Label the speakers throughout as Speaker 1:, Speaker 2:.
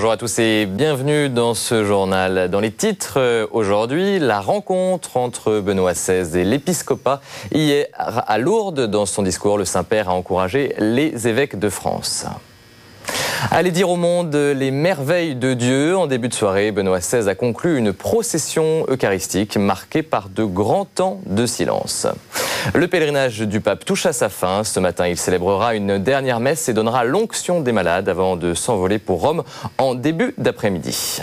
Speaker 1: Bonjour à tous et bienvenue dans ce journal. Dans les titres aujourd'hui, la rencontre entre Benoît XVI et l'épiscopat. Hier à Lourdes, dans son discours, le Saint-Père a encouragé les évêques de France. Allez dire au monde les merveilles de Dieu. En début de soirée, Benoît XVI a conclu une procession eucharistique marquée par de grands temps de silence. Le pèlerinage du pape touche à sa fin. Ce matin, il célébrera une dernière messe et donnera l'onction des malades avant de s'envoler pour Rome en début d'après-midi.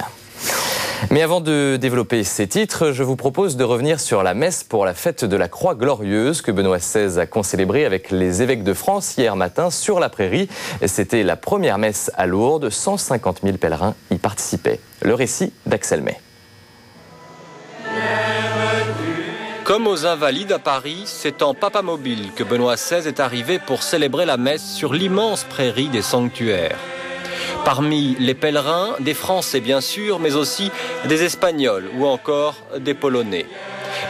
Speaker 1: Mais avant de développer ces titres, je vous propose de revenir sur la messe pour la fête de la Croix Glorieuse que Benoît XVI a concélébrée avec les évêques de France hier matin sur la Prairie. C'était la première messe à Lourdes, 150 000 pèlerins y participaient. Le récit d'Axel May.
Speaker 2: Comme aux Invalides à Paris, c'est en papamobile que Benoît XVI est arrivé pour célébrer la messe sur l'immense prairie des sanctuaires. Parmi les pèlerins, des Français bien sûr, mais aussi des Espagnols ou encore des Polonais.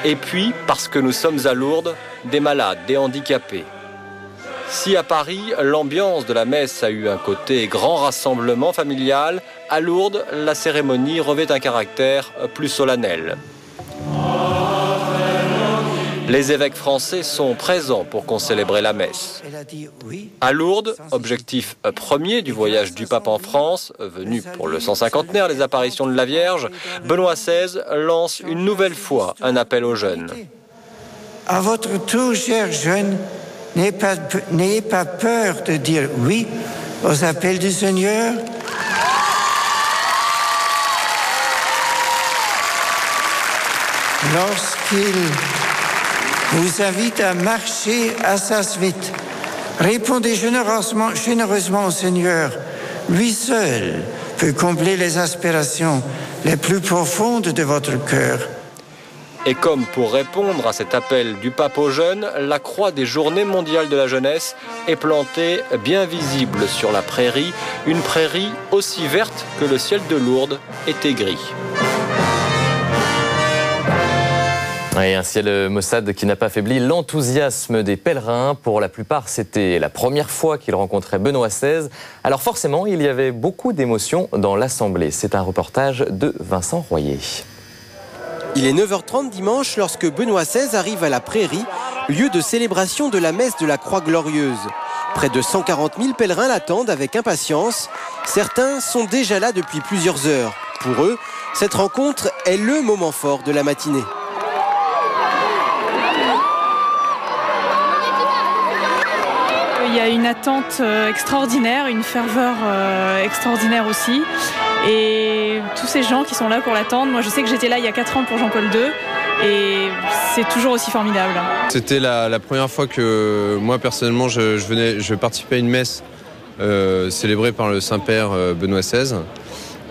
Speaker 2: Et puis, parce que nous sommes à Lourdes, des malades, des handicapés. Si à Paris, l'ambiance de la messe a eu un côté grand rassemblement familial, à Lourdes, la cérémonie revêt un caractère plus solennel. Les évêques français sont présents pour qu'on célèbre la messe. À Lourdes, objectif premier du voyage du pape en France, venu pour le 150e des apparitions de la Vierge, Benoît XVI lance une nouvelle fois un appel aux jeunes.
Speaker 3: À votre tour, chers jeunes, n'ayez pas peur de dire oui aux appels du Seigneur. Lorsqu'il vous invite à marcher à sa suite, répondez généreusement au Seigneur. Lui seul peut combler les aspirations les plus profondes de votre cœur.
Speaker 2: Et comme pour répondre à cet appel du pape aux jeunes, la croix des Journées mondiales de la jeunesse est plantée bien visible sur la prairie, une prairie aussi verte que le ciel de Lourdes était gris.
Speaker 1: Et un ciel maussade qui n'a pas affaibli l'enthousiasme des pèlerins. Pour la plupart, c'était la première fois qu'ils rencontraient Benoît XVI. Alors forcément, il y avait beaucoup d'émotions dans l'Assemblée. C'est un reportage de Vincent Royer.
Speaker 4: Il est 9h30 dimanche lorsque Benoît XVI arrive à la Prairie, lieu de célébration de la messe de la Croix Glorieuse. Près de 140 000 pèlerins l'attendent avec impatience. Certains sont déjà là depuis plusieurs heures. Pour eux, cette rencontre est le moment fort de la matinée.
Speaker 5: Il y a une attente extraordinaire, une ferveur extraordinaire aussi. Et tous ces gens qui sont là pour l'attendre, moi je sais que j'étais là il y a 4 ans pour Jean-Paul II et c'est toujours aussi formidable.
Speaker 6: C'était la première fois que moi personnellement je participais à une messe célébrée par le Saint-Père Benoît XVI.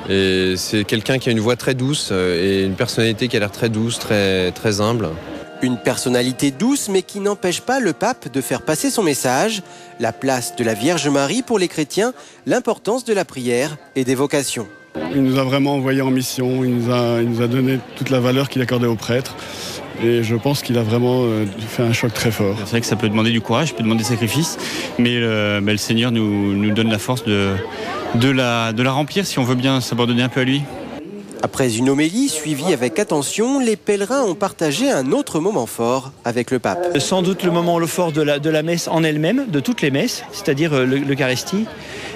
Speaker 6: Et c'est quelqu'un qui a une voix très douce et une personnalité qui a l'air très douce, très humble.
Speaker 4: Une personnalité douce mais qui n'empêche pas le pape de faire passer son message. La place de la Vierge Marie pour les chrétiens, l'importance de la prière et des vocations.
Speaker 7: Il nous a vraiment envoyés en mission, il nous a donné toute la valeur qu'il accordait aux prêtres. Et je pense qu'il a vraiment fait un choc très fort.
Speaker 8: C'est vrai que ça peut demander du courage, peut demander des sacrifices, mais le Seigneur nous donne la force de la remplir si on veut bien s'abandonner un peu à lui.
Speaker 4: Après une homélie suivie avec attention, les pèlerins ont partagé un autre moment fort avec le pape.
Speaker 9: Sans doute le moment le fort de la messe en elle-même, de toutes les messes, c'est-à-dire l'Eucharistie.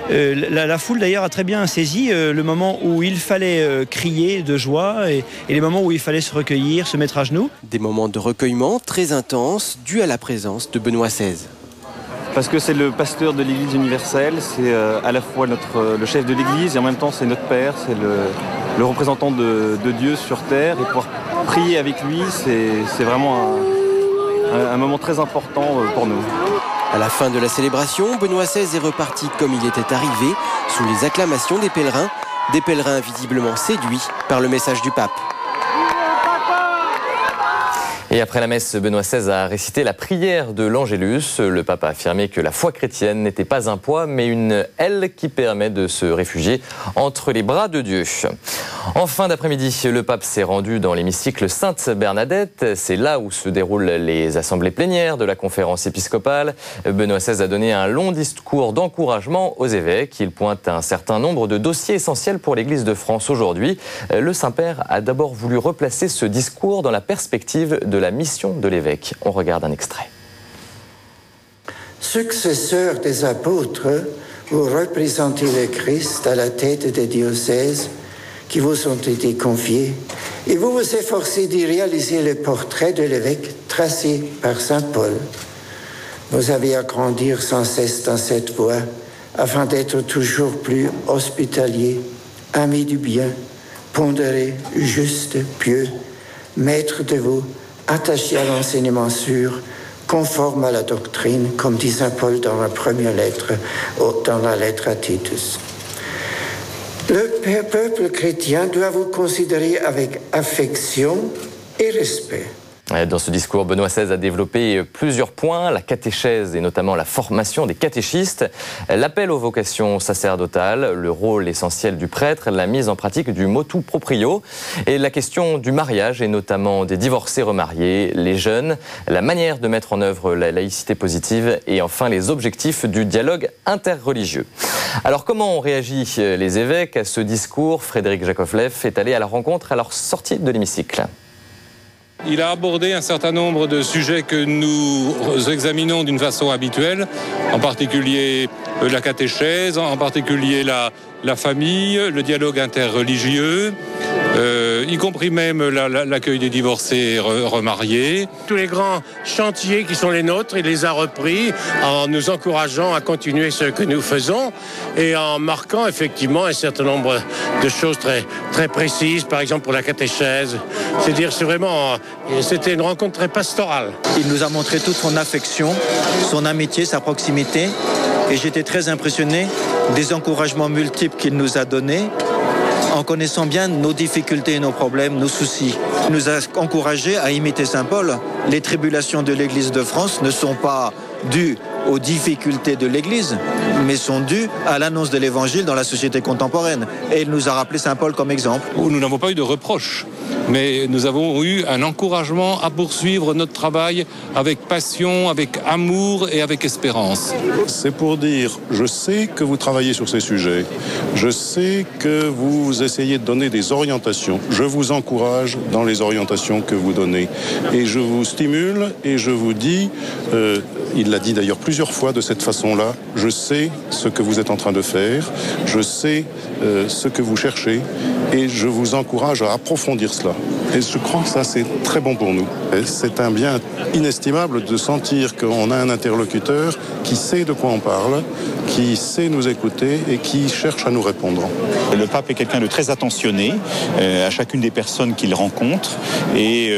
Speaker 9: La foule d'ailleurs a très bien saisi le moment où il fallait crier de joie et les moments où il fallait se recueillir, se mettre à genoux.
Speaker 4: Des moments de recueillement très intenses dus à la présence de Benoît XVI.
Speaker 10: Parce que c'est le pasteur de l'Église universelle, c'est à la fois le chef de l'Église et en même temps c'est notre Père, c'est le représentant de Dieu sur terre. Et pouvoir prier avec lui, c'est vraiment un moment très important pour nous.
Speaker 4: À la fin de la célébration, Benoît XVI est reparti comme il était arrivé, sous les acclamations des pèlerins visiblement séduits par le message du pape.
Speaker 1: Et Et après la messe, Benoît XVI a récité la prière de l'Angélus. Le pape a affirmé que la foi chrétienne n'était pas un poids, mais une aile qui permet de se réfugier entre les bras de Dieu. En fin d'après-midi, le pape s'est rendu dans l'hémicycle Sainte-Bernadette. C'est là où se déroulent les assemblées plénières de la conférence épiscopale. Benoît XVI a donné un long discours d'encouragement aux évêques. Il pointe un certain nombre de dossiers essentiels pour l'Église de France aujourd'hui. Le Saint-Père a d'abord voulu replacer ce discours dans la perspective de la mission de l'évêque. On regarde un extrait.
Speaker 3: Successeurs des apôtres, vous représentez le Christ à la tête des diocèses qui vous ont été confiés et vous vous efforcez d'y réaliser le portrait de l'évêque tracé par saint Paul. Vous avez à grandir sans cesse dans cette voie afin d'être toujours plus hospitalier, ami du bien, pondéré, juste, pieux, maître de vous, attaché à l'enseignement sûr, conforme à la doctrine, comme dit saint Paul dans la première lettre, dans la lettre à Titus. Le peuple chrétien doit vous considérer avec affection et respect.
Speaker 1: Dans ce discours, Benoît XVI a développé plusieurs points, la catéchèse et notamment la formation des catéchistes, l'appel aux vocations sacerdotales, le rôle essentiel du prêtre, la mise en pratique du motu proprio et la question du mariage et notamment des divorcés remariés, les jeunes, la manière de mettre en œuvre la laïcité positive et enfin les objectifs du dialogue interreligieux. Alors comment ont réagi les évêques à ce discours? Frédéric Jakovlev est allé à la rencontre à leur sortie de l'hémicycle.
Speaker 11: Il a abordé un certain nombre de sujets que nous examinons d'une façon habituelle, en particulier la catéchèse, en particulier la famille, le dialogue interreligieux, y compris même l'accueil des divorcés remariés.
Speaker 12: Tous les grands chantiers qui sont les nôtres, il les a repris en nous encourageant à continuer ce que nous faisons et en marquant effectivement un certain nombre de choses très, très précises, par exemple pour la catéchèse. C'est-à-dire, c'était une rencontre très pastorale.
Speaker 13: Il nous a montré toute son affection, son amitié, sa proximité et j'étais très impressionné des encouragements multiples qu'il nous a donnés en connaissant bien nos difficultés et nos problèmes, nos soucis. Il nous a encouragés à imiter saint Paul. Les tribulations de l'Église de France ne sont pas dues aux difficultés de l'Église, mais sont dues à l'annonce de l'Évangile dans la société contemporaine. Et il nous a rappelé saint Paul comme exemple.
Speaker 11: Nous n'avons pas eu de reproches, mais nous avons eu un encouragement à poursuivre notre travail avec passion, avec amour et avec espérance.
Speaker 14: C'est pour dire, je sais que vous travaillez sur ces sujets, je sais que vous essayez de donner des orientations, je vous encourage dans les orientations que vous donnez et je vous stimule et je vous dis, il l'a dit d'ailleurs plusieurs fois de cette façon-là, je sais ce que vous êtes en train de faire, je sais ce que vous cherchez et je vous encourage à approfondir cela. Et je crois que ça, c'est très bon pour nous. C'est un bien inestimable de sentir qu'on a un interlocuteur qui sait de quoi on parle, qui sait nous écouter et qui cherche à nous répondre.
Speaker 15: Le pape est quelqu'un de très attentionné à chacune des personnes qu'il rencontre et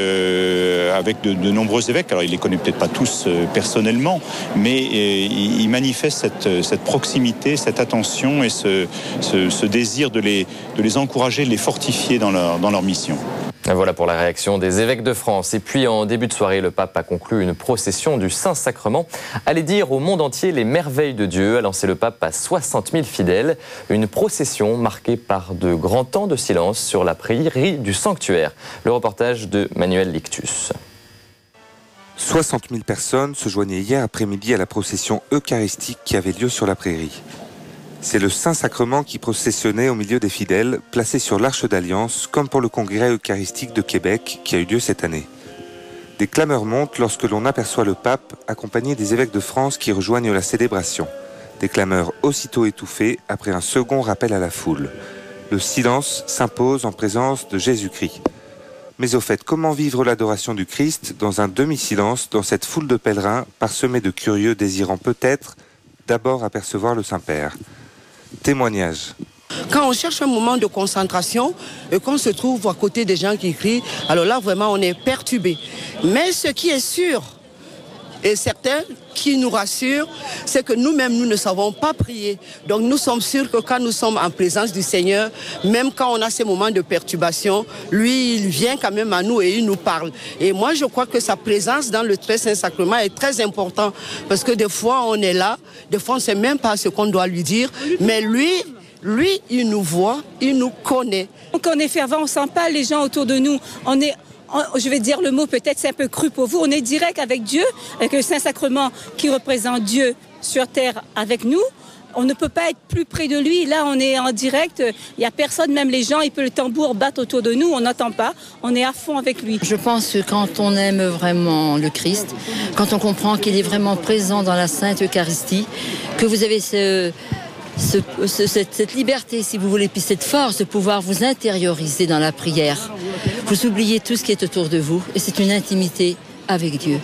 Speaker 15: avec de nombreux évêques. Alors il les connaît peut-être pas tous personnellement, mais il manifeste cette proximité, cette attention et ce désir de les encourager, de les fortifier dans leur mission.
Speaker 1: Voilà pour la réaction des évêques de France. Et puis en début de soirée, le pape a conclu une procession du Saint-Sacrement. Allez dire au monde entier les merveilles de Dieu, a lancé le pape à 60 000 fidèles. Une procession marquée par de grands temps de silence sur la prairie du sanctuaire. Le reportage de Manuel Lictus.
Speaker 16: 60 000 personnes se joignaient hier après-midi à la procession eucharistique qui avait lieu sur la prairie. C'est le Saint-Sacrement qui processionnait au milieu des fidèles, placés sur l'Arche d'Alliance, comme pour le Congrès eucharistique de Québec qui a eu lieu cette année. Des clameurs montent lorsque l'on aperçoit le pape accompagné des évêques de France qui rejoignent la célébration. Des clameurs aussitôt étouffées après un second rappel à la foule. Le silence s'impose en présence de Jésus-Christ. Mais au fait, comment vivre l'adoration du Christ dans un demi-silence, dans cette foule de pèlerins parsemés de curieux désirant peut-être d'abord apercevoir le Saint-Père? Témoignage.
Speaker 17: Quand on cherche un moment de concentration et qu'on se trouve à côté des gens qui crient, alors là vraiment on est perturbé. Mais ce qui est sûr, Et certains qui nous rassurent, c'est que nous-mêmes, nous ne savons pas prier. Donc nous sommes sûrs que quand nous sommes en présence du Seigneur, même quand on a ces moments de perturbation, lui, il vient quand même à nous et il nous parle. Et moi, je crois que sa présence dans le très saint sacrement est très importante parce que des fois, on est là, des fois, on ne sait même pas ce qu'on doit lui dire, mais lui, il nous voit, il nous connaît.
Speaker 18: Donc on est fervent, on ne sent pas les gens autour de nous. On est, je vais dire le mot, peut-être c'est un peu cru pour vous, on est direct avec Dieu, avec le Saint-Sacrement qui représente Dieu sur terre avec nous. On ne peut pas être plus près de lui. Là, on est en direct. Il n'y a personne, même les gens, le tambour battre autour de nous. On n'entend pas. On est à fond avec lui.
Speaker 19: Je pense que quand on aime vraiment le Christ, quand on comprend qu'il est vraiment présent dans la Sainte Eucharistie, que vous avez cette liberté, si vous voulez, puis cette force de pouvoir vous intérioriser dans la prière. Vous oubliez tout ce qui est autour de vous et c'est une intimité avec Dieu.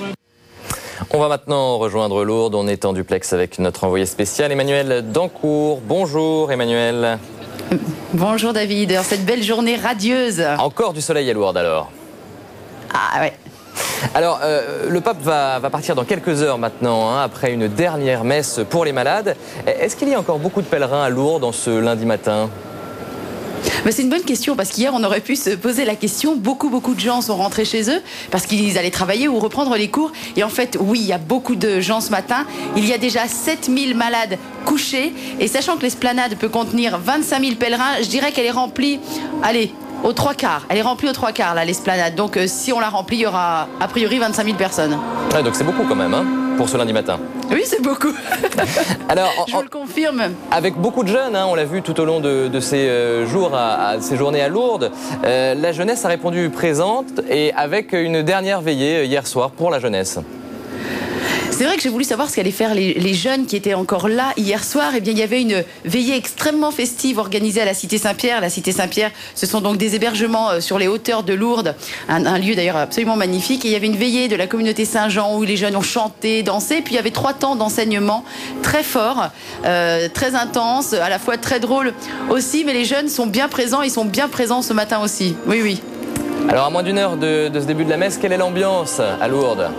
Speaker 1: On va maintenant rejoindre Lourdes. On est en duplex avec notre envoyé spécial Emmanuel Dancourt. Bonjour Emmanuel.
Speaker 20: Bonjour David, dans cette belle journée radieuse.
Speaker 1: Encore du soleil à Lourdes alors.
Speaker 20: Ah ouais.
Speaker 1: Alors, le pape va partir dans quelques heures maintenant, hein, après une dernière messe pour les malades. Est-ce qu'il y a encore beaucoup de pèlerins à Lourdes en ce lundi matin ?
Speaker 20: C'est une bonne question parce qu'hier on aurait pu se poser la question. Beaucoup de gens sont rentrés chez eux parce qu'ils allaient travailler ou reprendre les cours. Et en fait, oui, il y a beaucoup de gens ce matin. Il y a déjà 7000 malades couchés. Et sachant que l'esplanade peut contenir 25 000 pèlerins, je dirais qu'elle est remplie, allez, aux 3/4. Elle est remplie aux 3/4 là, l'esplanade. Donc si on la remplit, il y aura a priori 25 000 personnes.
Speaker 1: Ouais, donc c'est beaucoup quand même, hein, pour ce lundi matin.
Speaker 20: Oui, c'est beaucoup.
Speaker 1: Alors,
Speaker 20: je vous le confirme.
Speaker 1: Avec beaucoup de jeunes, hein, on l'a vu tout au long de ces jours, ces journées à Lourdes, la jeunesse a répondu présente et avec une dernière veillée hier soir pour la jeunesse.
Speaker 20: C'est vrai que j'ai voulu savoir ce qu'allaient faire les jeunes qui étaient encore là hier soir. Eh bien, il y avait une veillée extrêmement festive organisée à la Cité Saint-Pierre. La Cité Saint-Pierre, ce sont donc des hébergements sur les hauteurs de Lourdes, un lieu d'ailleurs absolument magnifique. Et il y avait une veillée de la communauté Saint-Jean où les jeunes ont chanté, dansé. Puis il y avait 3 temps d'enseignement très forts, très intenses, à la fois très drôles aussi. Mais les jeunes sont bien présents, ils sont bien présents ce matin aussi. Oui, oui.
Speaker 1: Alors, à moins d'une heure de ce début de la messe, quelle est l'ambiance à Lourdes ?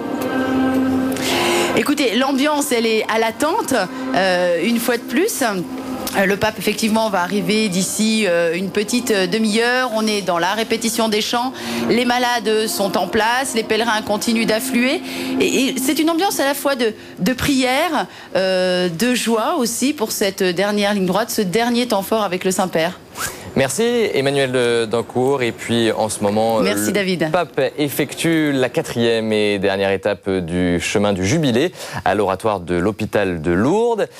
Speaker 20: Écoutez, l'ambiance, elle est à l'attente, une fois de plus. Le pape, effectivement, va arriver d'ici une petite demi-heure. On est dans la répétition des chants. Les malades sont en place. Les pèlerins continuent d'affluer. Et c'est une ambiance à la fois de prière, de joie aussi pour cette dernière ligne droite, ce dernier temps fort avec le Saint-Père.
Speaker 1: Merci Emmanuel Dancourt. Et puis en ce moment,
Speaker 20: merci, David.
Speaker 1: Le pape effectue la 4e et dernière étape du chemin du Jubilé à l'oratoire de l'hôpital de Lourdes.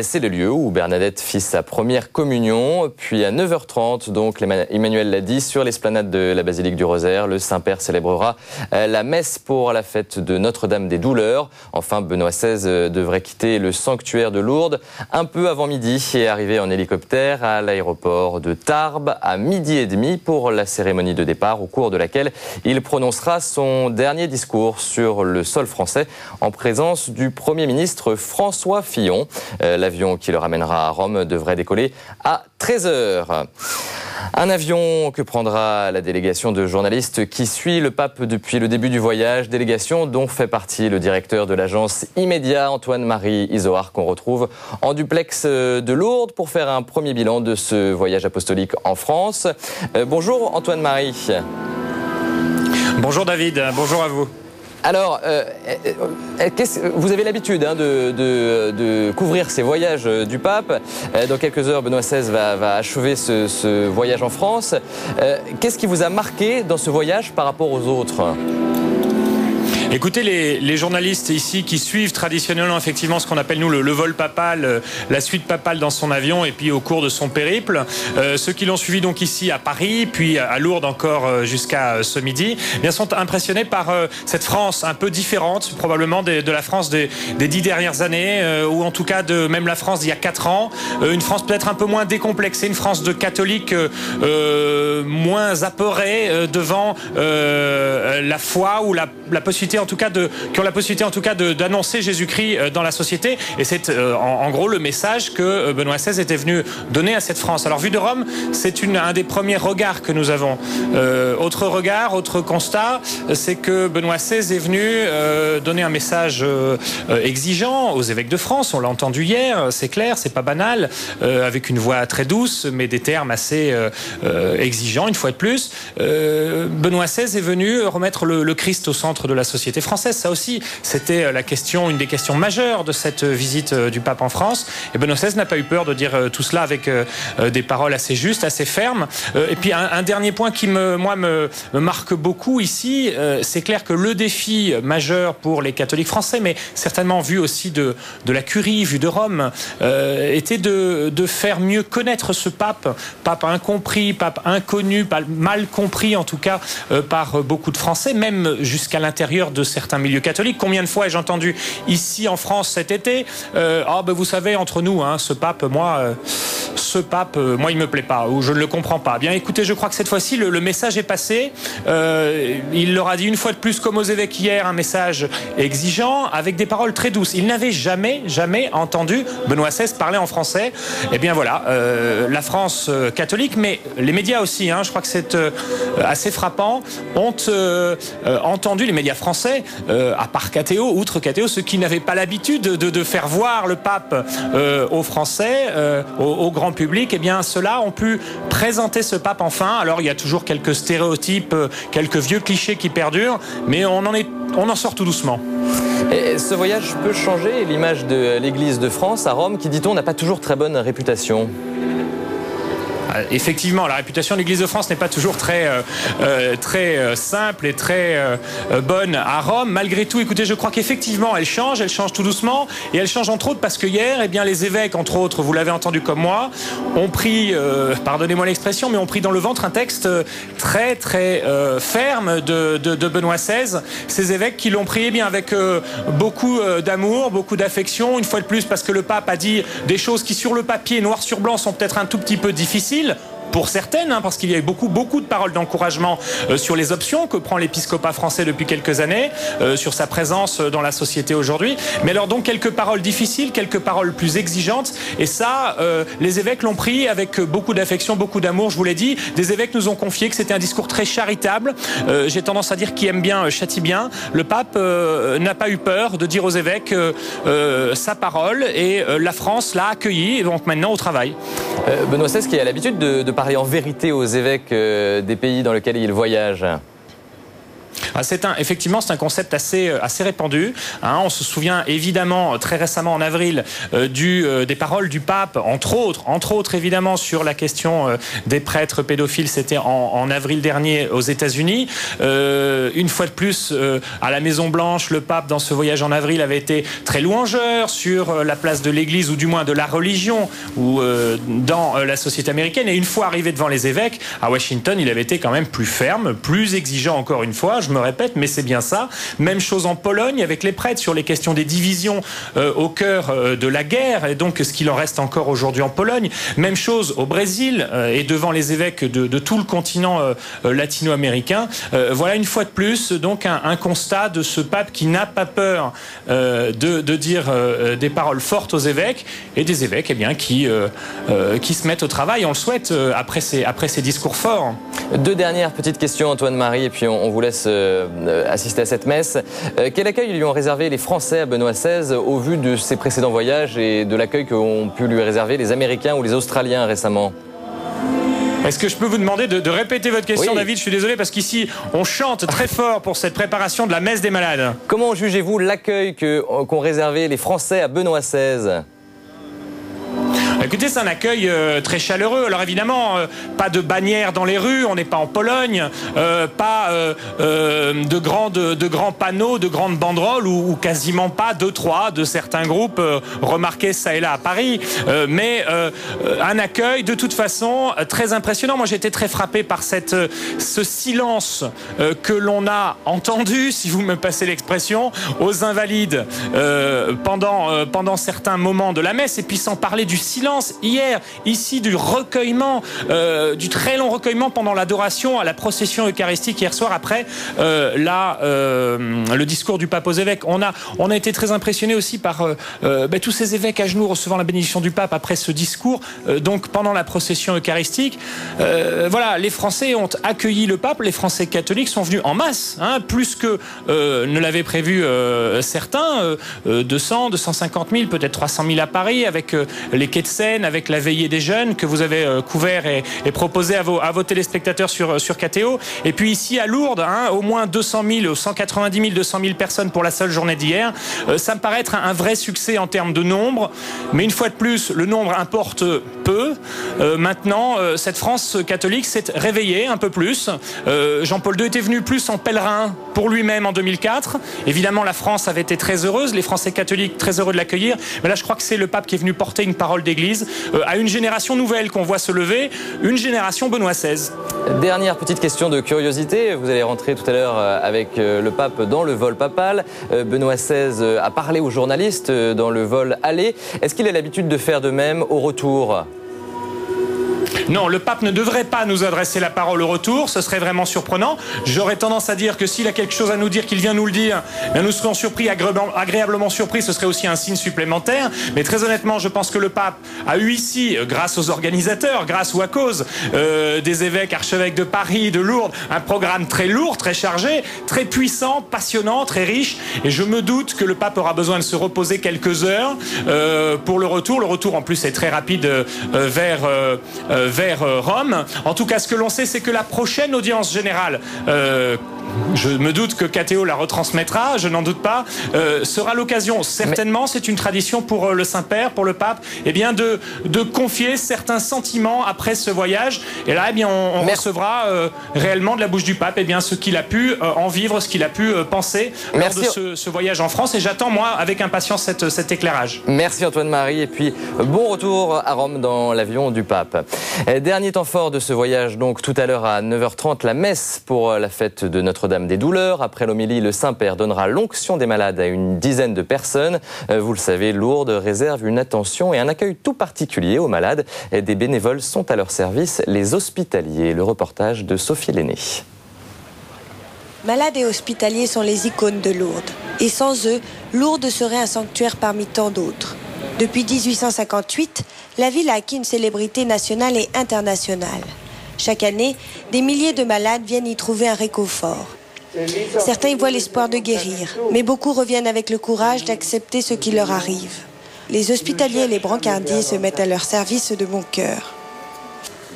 Speaker 1: C'est le lieu où Bernadette fit sa première communion. Puis à 9h30, donc Emmanuel l'a dit, sur l'esplanade de la basilique du Rosaire, le Saint-Père célébrera la messe pour la fête de Notre-Dame des Douleurs. Enfin, Benoît XVI devrait quitter le sanctuaire de Lourdes un peu avant midi et arriver en hélicoptère à l'aéroport de Tarbes à 12h30 pour la cérémonie de départ au cours de laquelle il prononcera son dernier discours sur le sol français en présence du Premier ministre François Fillon. L'avion qui le ramènera à Rome devrait décoller à 13h. Un avion que prendra la délégation de journalistes qui suit le pape depuis le début du voyage, délégation dont fait partie le directeur de l'agence Immédia, Antoine-Marie Izoard, qu'on retrouve en duplex de Lourdes pour faire un premier bilan de ce voyage apostolique en France. Bonjour Antoine-Marie.
Speaker 21: Bonjour David, bonjour à vous.
Speaker 1: Alors, vous avez l'habitude de couvrir ces voyages du pape. Dans quelques heures, Benoît XVI va achever ce voyage en France. Qu'est-ce qui vous a marqué dans ce voyage par rapport aux autres ?
Speaker 21: Écoutez, les journalistes ici qui suivent traditionnellement effectivement ce qu'on appelle nous le vol papal, la suite papale dans son avion et puis au cours de son périple, ceux qui l'ont suivi donc ici à Paris, puis à Lourdes encore jusqu'à ce midi, bien sont impressionnés par cette France un peu différente probablement de la France des 10 dernières années, ou en tout cas de même la France d'il y a 4 ans, une France peut-être un peu moins décomplexée, une France de catholiques moins apeurés devant la foi ou la possibilité possibilité en tout cas d'annoncer Jésus-Christ dans la société. Et c'est en gros le message que Benoît XVI était venu donner à cette France. Alors, Vue de Rome, c'est un des premiers regards que nous avons. Autre regard, autre constat, c'est que Benoît XVI est venu donner un message exigeant aux évêques de France. On l'a entendu hier, c'est clair, c'est pas banal, avec une voix très douce, mais des termes assez exigeants, une fois de plus. Benoît XVI est venu remettre le Christ au centre de la société française. Ça aussi, c'était une des questions majeures de cette visite du pape en France. Et Benoît XVI n'a pas eu peur de dire tout cela avec des paroles assez justes, assez fermes. Et puis un dernier point qui me marque beaucoup ici, c'est clair que le défi majeur pour les catholiques français, mais certainement vu aussi de la Curie, vu de Rome, était de faire mieux connaître ce pape incompris, pape inconnu, mal compris en tout cas par beaucoup de Français, même jusqu'à l'intérieur de certains milieux catholiques. Combien de fois ai-je entendu ici en France cet été, vous savez, entre nous, ce pape, moi il me plaît pas, ou je ne le comprends pas. Bien, écoutez, je crois que cette fois-ci le message est passé. Il leur a dit une fois de plus, comme aux évêques hier, un message exigeant avec des paroles très douces. Il n'avait jamais entendu Benoît XVI parler en français. Eh bien voilà, la France catholique, mais les médias aussi, je crois que c'est assez frappant, ont entendu, les médias français, à part KTO, outre KTO, ceux qui n'avaient pas l'habitude de faire voir le pape aux Français, au grand public, eh bien ceux-là ont pu présenter ce pape enfin. Alors il y a toujours quelques stéréotypes, quelques vieux clichés qui perdurent, mais on en sort tout doucement.
Speaker 1: Et ce voyage peut changer l'image de l'Église de France à Rome, qui, dit-on, n'a pas toujours très bonne réputation.
Speaker 21: Effectivement, la réputation de l'Église de France n'est pas toujours très simple et très bonne à Rome. Malgré tout, écoutez, je crois qu'effectivement, elle change tout doucement, et elle change entre autres parce que hier, eh bien, les évêques, entre autres, vous l'avez entendu comme moi, ont pris, pardonnez-moi l'expression, mais ont pris dans le ventre un texte très ferme de Benoît XVI. Ces évêques qui l'ont pris, eh bien, avec beaucoup d'amour, beaucoup d'affection, une fois de plus parce que le pape a dit des choses qui, sur le papier, noir sur blanc, sont peut-être un tout petit peu difficiles. Pour certaines, parce qu'il y a eu beaucoup de paroles d'encouragement sur les options que prend l'épiscopat français depuis quelques années, sur sa présence dans la société aujourd'hui. Mais alors donc quelques paroles difficiles, quelques paroles plus exigeantes, et ça, les évêques l'ont pris avec beaucoup d'affection, beaucoup d'amour, je vous l'ai dit. Des évêques nous ont confié que c'était un discours très charitable. J'ai tendance à dire qui aime bien châtie bien. Le pape n'a pas eu peur de dire aux évêques sa parole, et la France l'a accueilli, et donc maintenant au travail.
Speaker 1: Benoît XVI qui a l'habitude de parler en vérité aux évêques des pays dans lesquels il voyage.
Speaker 21: Effectivement, c'est un concept assez répandu. On se souvient évidemment très récemment en avril des paroles du pape, entre autres évidemment sur la question des prêtres pédophiles. C'était en avril dernier aux États-Unis. Une fois de plus, à la Maison Blanche, le pape dans ce voyage en avril avait été très louangeur sur la place de l'Église, ou du moins de la religion, ou dans la société américaine. Et une fois arrivé devant les évêques à Washington, il avait été quand même plus ferme, plus exigeant encore une fois. Je me répète, mais c'est bien ça. Même chose en Pologne avec les prêtres sur les questions des divisions au cœur de la guerre, et donc ce qu'il en reste encore aujourd'hui en Pologne. Même chose au Brésil et devant les évêques de tout le continent latino-américain. Voilà une fois de plus donc un constat de ce pape qui n'a pas peur de dire des paroles fortes aux évêques, et des évêques qui se mettent au travail, on le souhaite, après ces discours forts.
Speaker 1: Deux dernières petites questions, Antoine-Marie, et puis on vous laisse assister à cette messe. Quel accueil lui ont réservé les Français à Benoît XVI au vu de ses précédents voyages et de l'accueil qu'ont pu lui réserver les Américains ou les Australiens récemment?
Speaker 21: Est-ce que je peux vous demander de répéter votre question, oui. David? Je suis désolé parce qu'ici, on chante très fort pour cette préparation de la messe des malades.
Speaker 1: Comment jugez-vous l'accueil qu'ont réservé les Français à Benoît XVI?
Speaker 21: Écoutez, c'est un accueil très chaleureux. Alors évidemment, pas de bannières dans les rues, on n'est pas en Pologne, pas de grands panneaux, de grandes banderoles, ou quasiment pas trois de certains groupes remarqués ça et là à Paris, mais un accueil de toute façon très impressionnant. Moi j'ai été très frappé par ce silence que l'on a entendu, si vous me passez l'expression, aux Invalides pendant certains moments de la messe, et puis sans parler du silence silence hier, ici, du recueillement, du très long recueillement pendant l'adoration à la procession eucharistique hier soir après le discours du pape aux évêques. On a été très impressionnés aussi par tous ces évêques à genoux recevant la bénédiction du pape après ce discours, donc pendant la procession eucharistique. Voilà, les Français ont accueilli le pape, les Français catholiques sont venus en masse, hein, plus que ne l'avaient prévu certains, 200, 250 000, peut-être 300 000 à Paris, avec les quais de Seine, avec la veillée des jeunes que vous avez couvert et proposé à vos téléspectateurs sur KTO. Et puis ici à Lourdes, hein, au moins 200 000, 190 000, 200 000 personnes pour la seule journée d'hier. Ça me paraît être un vrai succès en termes de nombre, mais une fois de plus, le nombre importe peu. Maintenant, cette France catholique s'est réveillée un peu plus. Jean-Paul II était venu plus en pèlerin pour lui-même en 2004. Évidemment, la France avait été très heureuse, les Français catholiques très heureux de l'accueillir. Mais là, je crois que c'est le pape qui est venu porter une parole d'église à une génération nouvelle qu'on voit se lever, une génération Benoît XVI.
Speaker 1: Dernière petite question de curiosité. Vous allez rentrer tout à l'heure avec le pape dans le vol papal. Benoît XVI a parlé aux journalistes dans le vol aller. Est-ce qu'il a l'habitude de faire de même au retour ?
Speaker 21: Non, le pape ne devrait pas nous adresser la parole au retour, ce serait vraiment surprenant. J'aurais tendance à dire que s'il a quelque chose à nous dire, qu'il vient nous le dire, nous serons surpris, agréablement surpris, ce serait aussi un signe supplémentaire. Mais très honnêtement, je pense que le pape a eu ici, grâce aux organisateurs, grâce ou à cause des évêques, archevêques de Paris, de Lourdes, un programme très lourd, très chargé, très puissant, passionnant, très riche. Et je me doute que le pape aura besoin de se reposer quelques heures pour le retour. Le retour en plus est très rapide vers Rome. En tout cas, ce que l'on sait, c'est que la prochaine audience générale, je me doute que KTO la retransmettra, je n'en doute pas, sera l'occasion, certainement, c'est une tradition pour le Saint-Père, pour le pape, eh bien de confier certains sentiments après ce voyage. Et là, eh bien, on recevra réellement de la bouche du pape eh bien, ce qu'il a pu en vivre, ce qu'il a pu penser lors de ce voyage en France. Et j'attends, moi, avec impatience cet éclairage.
Speaker 1: Merci Antoine-Marie. Et puis, bon retour à Rome dans l'avion du pape. Dernier temps fort de ce voyage, donc tout à l'heure à 9h30, la messe pour la fête de Notre-Dame des Douleurs. Après l'homélie, le Saint-Père donnera l'onction des malades à une dizaine de personnes. Vous le savez, Lourdes réserve une attention et un accueil tout particulier aux malades. Des bénévoles sont à leur service, les hospitaliers. Le reportage de Sophie Lenné.
Speaker 2: Malades et hospitaliers sont les icônes de Lourdes. Et sans eux, Lourdes serait un sanctuaire parmi tant d'autres. Depuis 1858, la ville a acquis une célébrité nationale et internationale. Chaque année, des milliers de malades viennent y trouver un réconfort. Certains y voient l'espoir de guérir, mais beaucoup reviennent avec le courage d'accepter ce qui leur arrive. Les hospitaliers et les brancardiers se mettent à leur service de bon cœur.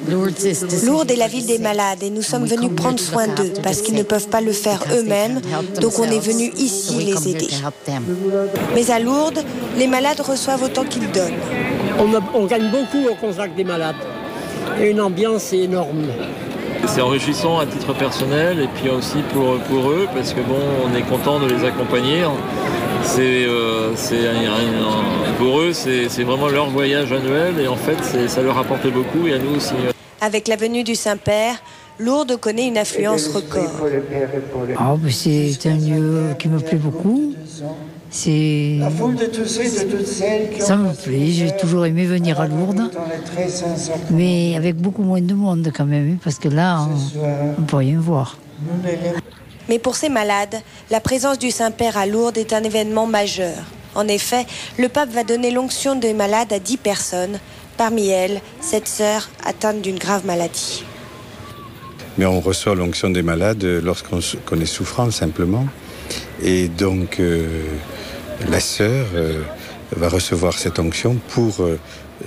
Speaker 2: Lourdes est la ville des malades et nous sommes venus prendre soin d'eux parce qu'ils ne peuvent pas le faire eux-mêmes, donc on est venu ici les aider. Mais à Lourdes, les malades reçoivent autant qu'ils donnent.
Speaker 22: On gagne beaucoup au contact des malades et une ambiance énorme.
Speaker 23: C'est enrichissant à titre personnel et puis aussi pour eux parce que bon, on est content de les accompagner. Pour eux, c'est vraiment leur voyage annuel et en fait, ça leur apporte beaucoup et à nous aussi.
Speaker 2: Avec la venue du Saint-Père, Lourdes connaît une affluence record.
Speaker 24: C'est un lieu qui me plaît beaucoup. Ça me plaît, j'ai toujours aimé venir à Lourdes, mais avec beaucoup moins de monde quand même, parce que là, on ne peut rien voir.
Speaker 2: Mais pour ces malades, la présence du Saint-Père à Lourdes est un événement majeur. En effet, le pape va donner l'onction des malades à 10 personnes. Parmi elles, 7 sœurs atteintes d'une grave maladie.
Speaker 25: Mais on reçoit l'onction des malades lorsqu'on est souffrant simplement. Et donc, la sœur va recevoir cette onction pour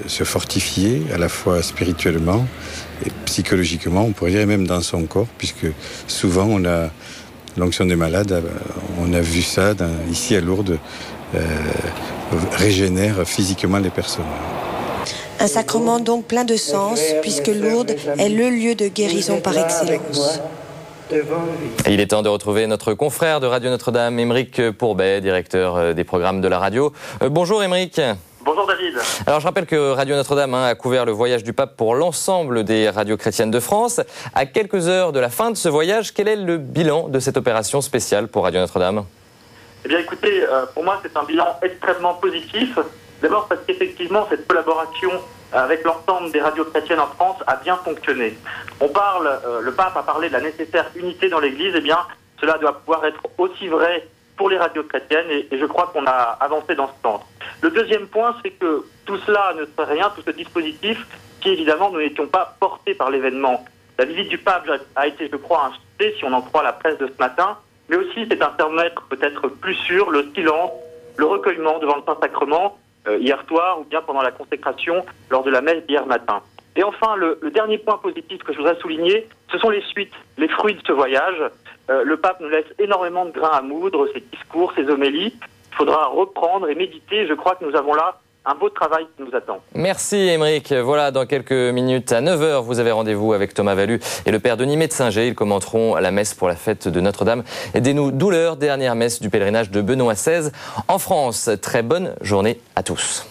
Speaker 25: se fortifier à la fois spirituellement et psychologiquement, on pourrait dire même dans son corps, puisque souvent on a l'onction des malades, on a vu ça ici à Lourdes, régénère physiquement les personnes.
Speaker 2: Un sacrement donc plein de sens, puisque Lourdes est le lieu de guérison par excellence.
Speaker 1: Il est temps de retrouver notre confrère de Radio Notre-Dame, Aymeric Pourbet, directeur des programmes de la radio. Bonjour Aymeric.
Speaker 26: Bonjour David.
Speaker 1: Alors je rappelle que Radio Notre-Dame a couvert le voyage du pape pour l'ensemble des radios chrétiennes de France. À quelques heures de la fin de ce voyage, quel est le bilan de cette opération spéciale pour Radio Notre-Dame ?
Speaker 26: Eh bien écoutez, pour moi c'est un bilan extrêmement positif. D'abord parce qu'effectivement cette collaboration avec l'ensemble des radios chrétiennes en France, a bien fonctionné. Le pape a parlé de la nécessaire unité dans l'Église, eh bien, cela doit pouvoir être aussi vrai pour les radios chrétiennes et je crois qu'on a avancé dans ce sens. Le deuxième point, c'est que tout cela ne serait rien, tout ce dispositif, si évidemment nous n'étions pas portés par l'événement. La visite du pape a été, je crois, un succès, si on en croit la presse de ce matin, mais aussi c'est un thermomètre peut-être plus sûr, le silence, le recueillement devant le Saint-Sacrement, hier soir, ou bien pendant la consécration lors de la messe d'hier matin. Et enfin, le dernier point positif que je voudrais souligner, ce sont les suites, les fruits de ce voyage. Le pape nous laisse énormément de grains à moudre, ses discours, ses homélies. Il faudra reprendre et méditer. Je crois que nous avons là un beau travail qui nous attend.
Speaker 1: Merci Émeric. Voilà, dans quelques minutes à 9h, vous avez rendez-vous avec Thomas Valu et le père Denis Metzinger. Ils commenteront la messe pour la fête de Notre-Dame et des douleurs, dernière messe du pèlerinage de Benoît XVI en France. Très bonne journée à tous.